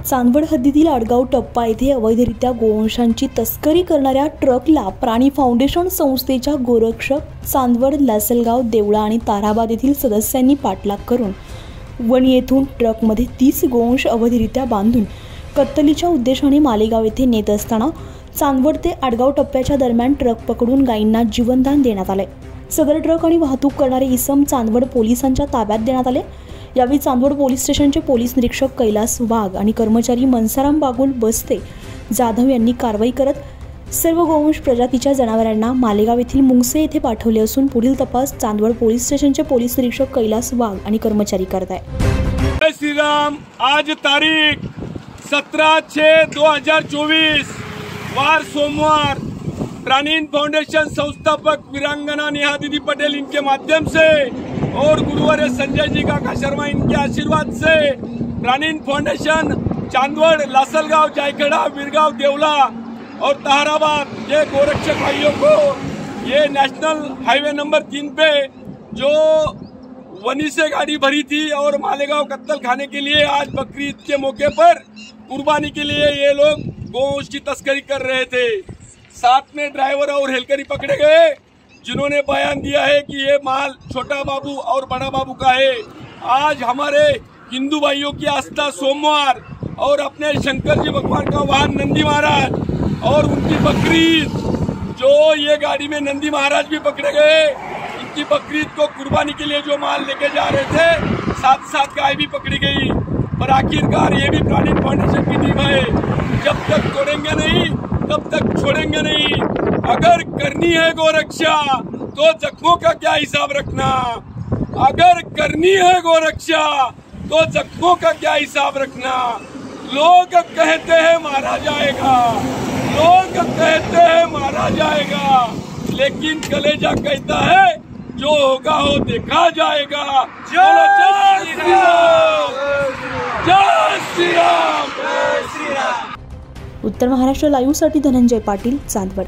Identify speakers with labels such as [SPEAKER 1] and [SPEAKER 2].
[SPEAKER 1] चांदवड हद्दीतील आडगाव टप्पा येथे अवैधरित्या गोवंशांची तस्करी करणाऱ्या ट्रकला प्राणी फाउंडेशन संस्थेच्या गोरक्षक, चांदवड, लासलगाव, देवळा आणि ताराबाद येथील सदस्यांनी पाठलाग करून वणी येथून ट्रकमध्ये 30 गोवंश अवैधरित्या बांधून कत्तलीच्या उद्देशाने मालेगाव येथे नेत असताना चांदवड ते आडगाव टप्प्याच्या दरम्यान ट्रक पकडून गायींना जीवनदान देण्यात आले। सदर ट्रक आणि वाहतूक करणारे इसम चांदवड पोलिसांच्या ताब्यात देण्यात आले। यावेळी चांदवड पोलीस स्टेशनचे पोलीस निरीक्षक कैलास वाघ आणि कर्मचारी मनसाराम बागुल बस्ते जाधव यांनी कारवाई करत सर्व गोवंश प्रजातीच्या जनावरांना मालेगाव येथील मुंगसे येथे पाठवले असून पुढील तपास चांदवड पोलीस स्टेशनचे पोलीस निरीक्षक कैलास वाघ आणि कर्मचारी करत आहेत।
[SPEAKER 2] जय श्री राम। आज तारीख 17/6/2024 वार सोमवार प्राणीन फाउंडेशन संस्थापक वीरांगना नेहा दीदी पटेल इनके माध्यम से और गुरुवार संजय जी काका शर्मा इनके आशीर्वाद से प्राणीन फाउंडेशन चांदवड, लासलगाव, जायखेड़ा, वीरगांव, देवला और ताराबाद के गोरक्षक भाइयों को ये नेशनल हाईवे नंबर 3 पे जो वनी से गाड़ी भरी थी और मालेगांव कत्तल खाने के लिए आज बकरीद के मौके पर कुर्बानी के लिए ये लोग गोवंश की तस्करी कर रहे थे। साथ में ड्राइवर और हेलकरी पकड़े गए जिन्होंने बयान दिया है कि ये माल छोटा बाबू और बड़ा बाबू का है। आज हमारे हिंदू भाइयों की आस्था सोमवार और अपने शंकर जी भगवान का वाहन नंदी महाराज और उनकी बकरीद, जो ये गाड़ी में नंदी महाराज भी पकड़े गए, इनकी बकरीद को कुर्बानी के लिए जो माल लेके जा रहे थे, साथ साथ गाय भी पकड़ी गई। पर आखिरकार ये भी प्राणीन फाउंडेशन की टीम है, जब तक छोड़ेंगे नहीं तब तक छोड़ेंगे नहीं। अगर करनी है गोरक्षा तो जख्मों का क्या हिसाब रखना, अगर करनी है गोरक्षा तो जख्मों का क्या हिसाब रखना। लोग कहते हैं मारा जाएगा, लोग कहते हैं मारा जाएगा, लेकिन कलेजा कहता है जो होगा हो देखा जाएगा। जय श्री राम, जय श्री राम, जय श्री राम।
[SPEAKER 1] उत्तर महाराष्ट्र लाईव्ह साठी धनंजय पाटील, चांदवड।